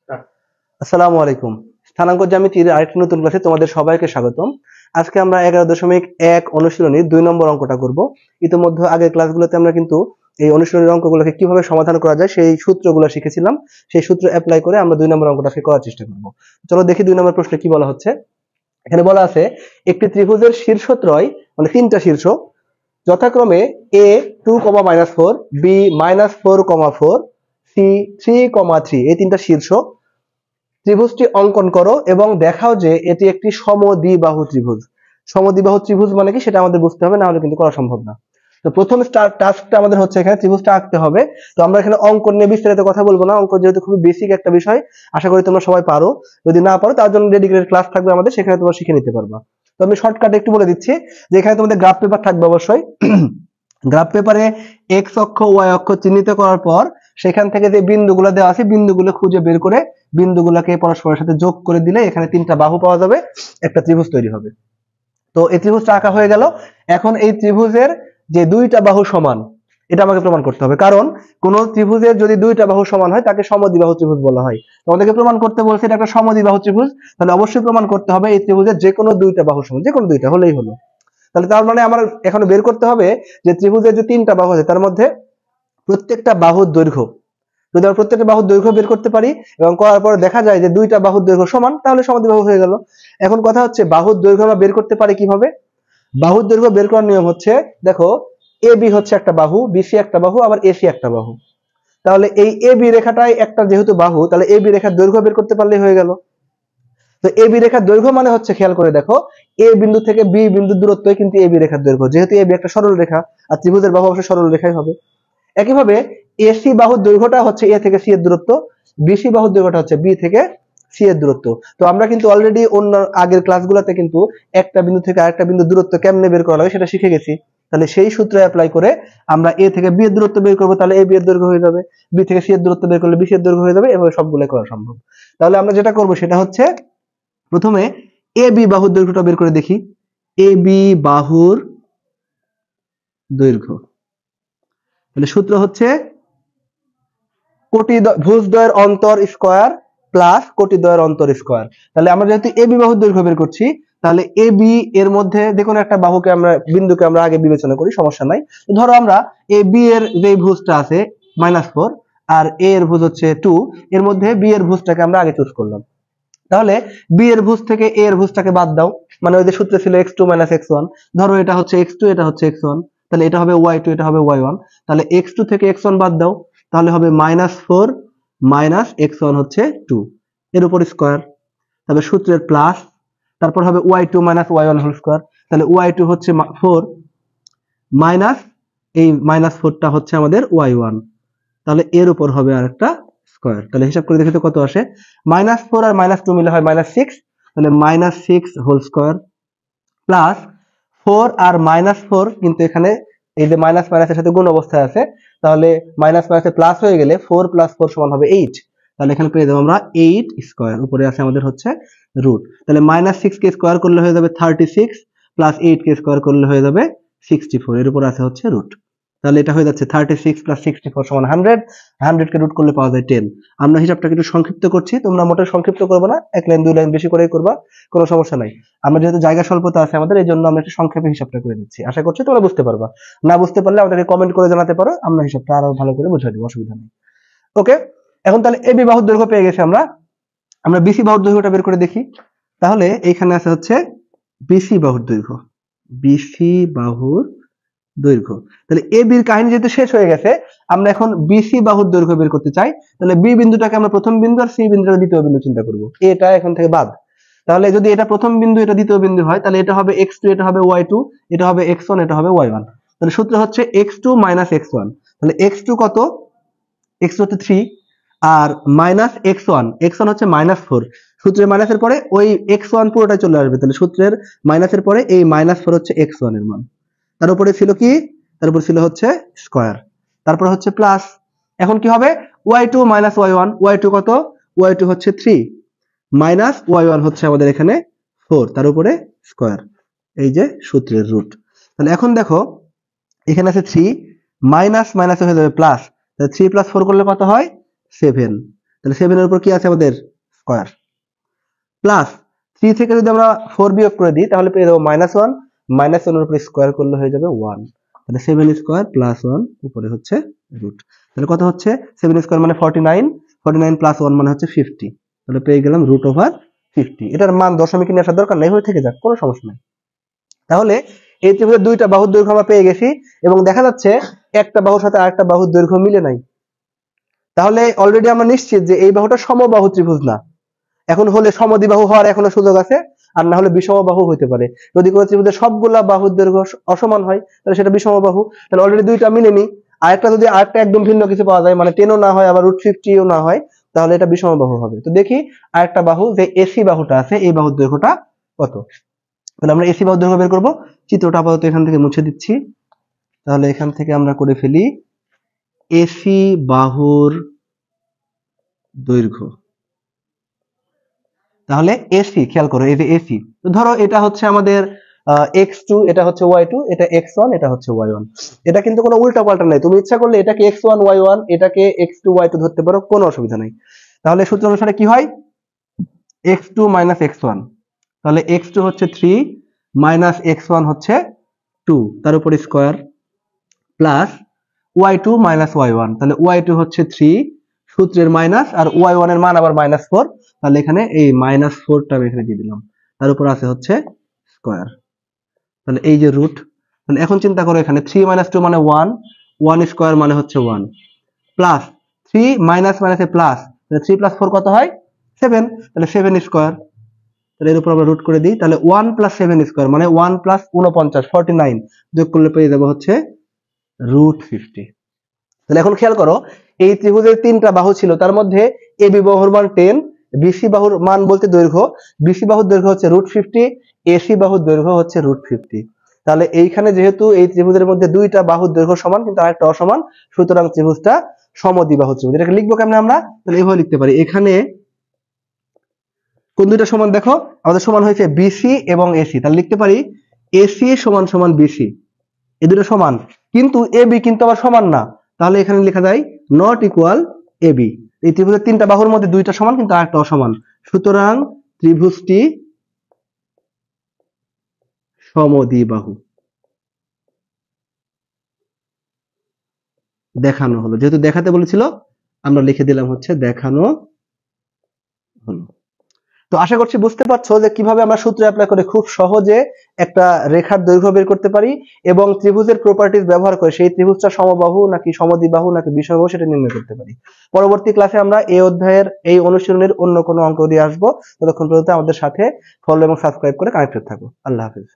আসসালামু আলাইকুম। স্থানাঙ্ক জ্যামিতির আরেকটি নতুন ক্লাসে তোমাদের সবাইকে স্বাগতম। আজকে আমরা 11.1 অনুশীলনীর 2 নম্বর অঙ্কটা করব। ইতিমধ্যে আগের ক্লাসগুলোতে আমরা কিন্তু এই অনুশীলনীর অঙ্কগুলোকে কিভাবে সমাধান করা যায় সেই সূত্রগুলো শিখেছিলাম। সেই সূত্র অ্যাপ্লাই করে আমরা 2 নম্বর অঙ্কটা করার চেষ্টা করব। চলো দেখি 2 নম্বর প্রশ্নে কি বলা হচ্ছে। এখানে বলা আছে একটি ত্রিভুজের শীর্ষত্রয় মানে তিনটা শীর্ষ যথাক্রমে a 2,-4, b -4,4, c 3,3 এই তিনটা শীর্ষ ত্রিভুজটি অঙ্কন করো এবং দেখাও যে এটি একটি সমদ্বিবাহু ত্রিভুজ। সমদ্বিবাহু ত্রিভুজ মানে কি সেটা আমাদের বুঝতে হবে, না হলে কিন্তু করা সম্ভব না। তো প্রথম টাস্কটা আমাদের হচ্ছে এখানে ত্রিভুজটা আঁকতে হবে। তো আমরা এখানে অঙ্কন নিয়ে বিস্তারিত কথা বলবো না, অঙ্ক যেহেতু খুবই বেসিক একটা বিষয়, আশা করি তোমরা সবাই পারো। যদি না পারো তার জন্য ডেডিকেটেড ক্লাস থাকবে আমাদের, সেখানে তোমরা শিখে নিতে পারবা। তো আমি শর্টকাটে একটু বলে দিচ্ছি যে এখানে তোমাদের গ্রাফ পেপার থাকবে অবশ্যই। গ্রাফ পেপারে এক্স অক্ষ ওয়াই অক্ষ চিহ্নিত করার পর সেখান থেকে যে বিন্দুগুলো দেওয়া আছে বিন্দুগুলো খুঁজে বের করে বিন্দুগুলোকে পরস্পরের সাথে যোগ করে দিলে এখানে তিনটা বাহু পাওয়া যাবে, একটা ত্রিভুজ তৈরি হবে। তো এই ত্রিভুজটা আঁকা হয়ে গেল। এখন এই ত্রিভুজের যে দুইটা বাহু সমান এটা আমাকে প্রমাণ করতে হবে, কারণ কোন ত্রিভুজের যদি দুইটা বাহু সমান হয় তাকে সমদ্বিবাহু ত্রিভুজ বলা হয়। তোমাদেরকে প্রমাণ করতে বলছে এটা একটা সমদ্বিবাহু ত্রিভুজ, তাহলে অবশ্যই প্রমাণ করতে হবে এই ত্রিভুজের যে কোনো দুইটা বাহু সমান, যে কোনো দুইটা হলেই হলো। তাহলে তার মানে আমার এখন বের করতে হবে যে ত্রিভুজের যে তিনটা বাহু আছে তার মধ্যে প্রত্যেকটা বাহুর দৈর্ঘ্য, যদি আমরা প্রত্যেকটা বাহুর দৈর্ঘ্য বের করতে পারি এবং করার পর দেখা যায় যে দুইটা বাহুর দৈর্ঘ্য সমান, তাহলে সমদ্বিবাহু হয়ে গেল। এখন কথা হচ্ছে বাহুর দৈর্ঘ্য আমরা বের করতে পারি কিভাবে? বাহুর দৈর্ঘ্য বের করার নিয়ম হচ্ছে, দেখো এবি হচ্ছে একটা বাহু, বিসি একটা বাহু, আবার এসি একটা বাহু। তাহলে এই এবি রেখাটাই একটা যেহেতু বাহু, তাহলে এবি রেখার দৈর্ঘ্য বের করতে পারলেই হয়ে গেল। তো এবি রেখার দৈর্ঘ্য মানে হচ্ছে, খেয়াল করে দেখো, এ বিন্দু থেকে বি বিন্দুর দূরত্বই কিন্তু এবি রেখার দৈর্ঘ্য, যেহেতু এবি একটা সরল রেখা আর ত্রিভুজের বাহু অবশ্যই সরল রেখাই হবে। একইভাবে এসি বাহুর দৈর্ঘ্যটা হচ্ছে এ থেকে সি এর দূরত্ব, বিসি বাহুর দৈর্ঘ্যটা হচ্ছে বি থেকে সি এর দূরত্ব। তো আমরা কিন্তু অলরেডি অন্য আগের ক্লাসগুলোতে কিন্তু একটা বিন্দু থেকে আরেকটা বিন্দুর দূরত্ব কেমনে বের করা লাগে সেটা শিখে গেছি। তাহলে সেই সূত্র অ্যাপ্লাই করে আমরা এ থেকে বি এর দূরত্ব বের করবো, তাহলে এ বি এর দৈর্ঘ্য হয়ে যাবে, বি থেকে সি এর দূরত্ব বের করলে বি সি এর দৈর্ঘ্য হয়ে যাবে, এভাবে সবগুলো করা সম্ভব। তাহলে আমরা যেটা করবো সেটা হচ্ছে প্রথমে এ বি বাহুর দৈর্ঘ্যটা বের করে দেখি। এ বি বাহুর দৈর্ঘ্য, তাহলে সূত্র হচ্ছে ভুজদ্বয়ের অন্তর স্কয়ার প্লাস কোটিদ্বয়ের অন্তর স্কয়ার। তাহলে আমরা যেহেতু এ বি বাহুর দৈর্ঘ্য বের করছি, তাহলে এ বি এর মধ্যে যে কোনো একটা বাহুকে আমরা বিন্দুকে আমরা আগে বিবেচনা করি, সমস্যা নাই। ধরো আমরা এ বি এর যে ভুজটা আছে -4 আর এ এর ভুজ হচ্ছে 2, এর মধ্যে বি এর ভুজটাকে আমরা আগে চুজ করলাম। তাহলে বি এর ভুজ থেকে এ এর ভুজটাকে বাদ দাও, মানে ওই যে সূত্রে ছিল x2 - x1, ধরো এটা হচ্ছে x2 এটা হচ্ছে x1, তাহলে এটা হবে y2 এটা হবে y1, তাহলে x2 থেকে x1 বাদ দাও, তাহলে হবে -4 - x1 হচ্ছে 2 এর উপর স্কয়ার, তাহলে সূত্রের প্লাস, তারপর হবে y2 - y1 হোল স্কয়ার, তাহলে y2 হচ্ছে 4 মাইনাস এই -4টা হচ্ছে আমাদের y1, তাহলে এর উপর হবে আরেকটা স্কয়ার। তাহলে হিসাব করে দেখি তো কত আসে, -4 আর -2 মিলে হয় -6, তাহলে -6 হোল স্কয়ার প্লাস 4 আর -4 কিন্তু এখানে এই যে মাইনাস মাইনাসের সাথে গুণ অবস্থায় আছে, তাহলে মাইনাস মাইনাসে প্লাস হয়ে গেলে 4 + 4 সমান হবে 8, তাহলে এখানে পেয়ে যাবো আমরা 8 স্কয়ার, উপরে আছে আমাদের হচ্ছে রুট। তাহলে -6 কে স্কয়ার করলে হয়ে যাবে 36 প্লাস 8 কে স্কয়ার করলে হয়ে যাবে 64, এর উপর আছে হচ্ছে রুট। তাহলে এটা হয়ে যাচ্ছে 36 + 64 সমান 100, 100 কে রুট করলে পাওয়া যায় 10। আমরা হিসাবটাকে একটু সংক্ষিপ্ত করছি, তোমরা মোটেও সংক্ষিপ্ত করবে না, এক লাইন দুই লাইন বেশি করেই করবা, কোনো সমস্যা নাই। আমরা যেহেতু জায়গা স্বল্পতা আছে আমাদের, এই জন্য আমরা একটু সংক্ষেপে হিসাবটা করে দিচ্ছি, আশা করছি তোমরা বুঝতে পারবা। না বুঝতে পারলে আমাদেরকে কমেন্ট করে জানাতে পারো, আমরা হিসাবটা আরো ভালো করে বুঝিয়ে দেবো, অসুবিধা নেই। ওকে, এখন তাহলে এবি বাহুর দৈর্ঘ্য পেয়ে গেছি আমরা। আমরা বিসি বাহুর দৈর্ঘ্যটা বের করে দেখি। তাহলে এইখানে আছে হচ্ছে বিসি বাহুর দৈর্ঘ্য, বিসি বাহুর দৈর্ঘ্য। তাহলে এ বির কাহিনী যেহেতু শেষ হয়ে গেছে, আমরা এখন বিসি বাহুর দৈর্ঘ্য বের করতে চাই। তাহলে বি বিন্দুটাকে আমরা প্রথম বিন্দু আর সি বিন্দুটাকে দ্বিতীয় বিন্দু চিন্তা করব, এটা এখন থেকে বাদ। তাহলে যদি এটা প্রথম বিন্দু এটা দ্বিতীয় বিন্দু হয়, তাহলে এটা হবে x2 এটা হবে y2 এটা হবে x1 এটা হবে y1। তাহলে সূত্র হচ্ছে x2 - x1, তাহলে x2 কত, x2 হচ্ছে 3 আর -x1 হচ্ছে -4, সূত্রের মাইনাসের পরে ওই x1 পুরোটাই চলে আসবে, তাহলে সূত্রের মাইনাসের পরে এই -4 হচ্ছে x1 এর মান, তার উপরে ছিল কি, তার উপরে ছিল হচ্ছে স্কয়ার, তারপর হচ্ছে প্লাস। এখন কি হবে, y2 - y1, y2 কত, y2 হচ্ছে 3 মাইনাস y1 হচ্ছে আমাদের এখানে 4, তার উপরে স্কয়ার, এই যে সূত্রের রুট। তাহলে এখন দেখো এখানে আছে 3 মাইনাস মাইনাস হয়ে যাবে প্লাস, তাহলে 3 + 4 করলে কত হয় 7, তাহলে 7 এর উপর কি আছে আমাদের স্কয়ার, প্লাস 3 থেকে যদি আমরা 4 বিয়োগ করে দিই তাহলে পেয়ে যাবো -1, -1 এর উপর স্কয়ার করলে হয়ে যাবে 1। তাহলে 7 স্কয়ার প্লাস 1 উপরে হচ্ছে রুট। তাহলে কত হচ্ছে 7 স্কয়ার মানে 49, 49 প্লাস 1 মানে হচ্ছে 50। তাহলে পেয়ে গেলাম √50। এটার মান দশমিকে নিয়ে আসার দরকার নেই, হয়ে থেকে যাক, কোনো সমস্যা নেই। তাহলে এই ত্রিভুজের দুইটা বাহুর দৈর্ঘ্য আমরা পেয়ে গেছি এবং দেখা যাচ্ছে একটা বাহুর সাথে আরেকটা বাহুর দৈর্ঘ্য মিলে নাই। তাহলে অলরেডি আমরা নিশ্চিত যে এই বাহুটা সমবাহু ত্রিভুজ না। এখন হলে সমদ্বিবাহু হওয়ার এখনো সুযোগ আছে, আর না হলে বিষমবাহু হইতে পারে। যদি কোনো ত্রিভুজের সবগুলা বাহুর দৈর্ঘ্য অসমান হয় তাহলে সেটা বিষমবাহু। তাহলে অলরেডি দুইটা মিলেনি, আরেকটা যদি আরেকটা একদম ভিন্ন কিছু পাওয়া যায়, মানে 10ও না হয় আবার √50ও না হয়, তাহলে এটা বিষমবাহু হবে। তো দেখি আরেকটা বাহু যে এসি বাহুটা আছে এই বাহুর দৈর্ঘ্যটা কত। তাহলে আমরা এসি বাহুর দৈর্ঘ্য বের করবো। চিত্রটা আপাতত এখান থেকে মুছে দিচ্ছি। তাহলে এখান থেকে আমরা করে ফেলি এসি বাহুর দৈর্ঘ্য। তাহলে এসি, খেয়াল করো এই যে এসি, তো ধরো এটা হচ্ছে আমাদের x2, এটা হচ্ছে y2, এটা x1, এটা হচ্ছে y1। এটা কিন্তু কোনো উল্টা পাল্টা নাই, তুমি ইচ্ছা করলে এটাকে x1 y1, এটাকে x2 y2 ধরতে পারো, কোনো অসুবিধা নাই। তাহলে সূত্র অনুসারে কি হয় x2 - x1, তাহলে x2 হচ্ছে 3 মাইনাস x1 হচ্ছে 2 তার উপর স্কয়ার প্লাস y2 - y1, তাহলে y2 হচ্ছে 3 সূত্রের মাইনাস আর y1 এর মান আবার -4, তাহলে এখানে এই -4টা আমি এখানে দিয়ে দিলাম, তার উপর আছে হচ্ছে স্কয়ার। তাহলে এই যে রুট, তাহলে এখন চিন্তা করো এখানে 3 - 2 মানে 1, 1 স্কয়ার মানে হচ্ছে 1, প্লাস 3 মাইনাস মাইনাসে প্লাস, তাহলে 3 + 4 কত হয় 7, তাহলে 7 স্কয়ার। তাহলে এর উপর আমরা রুট করে দিই, তাহলে 1 + 7 স্কয়ার মানে 1 + 49 49 যোগ করলে পেয়ে যাবো হচ্ছে √50। তাহলে এখন খেয়াল করো এই ত্রিভুজের তিনটা বাহু ছিল, তার মধ্যে এবি বাহুর মান 10, বিসি বাহুর মান বলতে দৈর্ঘ্য, বিসি বাহুর দৈর্ঘ্য হচ্ছে √50, এসি বাহুর দৈর্ঘ্য হচ্ছে √50। তাহলে এইখানে যেহেতু এই ত্রিভুজের মধ্যে দুইটা বাহুর দৈর্ঘ্য সমান কিন্তু আরেকটা অসমান, সুতরাং ত্রিভুজটা সমদ্বিবাহু ত্রিভুজ। এটাকে লিখবো কেমনে আমরা, তাহলে এইভাবে লিখতে পারি, এখানে কোন দুইটা সমান দেখো, আমাদের সমান হয়েছে বিসি এবং এসি, তাহলে লিখতে পারি এসি সমান সমান বিসি, এই দুটো সমান, কিন্তু এবি কিন্তু আবার সমান না, তাহলে এখানে লেখা যায় নট ইকুয়াল এবি। এই ত্রিভুজের তিনটা বাহুর মধ্যে দুইটা সমান কিন্তু আরেকটা অসমান, সুতরাং ত্রিভুজটি সমদ্বিবাহু দেখানো হলো। যেহেতু দেখাতে বলেছিল আমরা লিখে দিলাম হচ্ছে দেখানো হলো। তো আশা করছি বুঝতে পারছো যে কিভাবে আমরা সূত্র অ্যাপ্লাই করে খুব সহজে একটা রেখার দৈর্ঘ্য বের করতে পারি এবং ত্রিভুজের প্রপার্টিজ ব্যবহার করে সেই ত্রিভুজটা সমবাহু নাকি সমদ্বিবাহু নাকি বিষমবাহু সেটা নির্ণয় করতে পারি। পরবর্তী ক্লাসে আমরা এই অধ্যায়ের এই অনুশীলনের অন্য কোনো অঙ্ক দিয়ে আসবো। ততক্ষণ পর্যন্ত আমাদের সাথে ফলো এবং সাবস্ক্রাইব করে কানেক্টেড থাকো। আল্লাহ হাফেজ।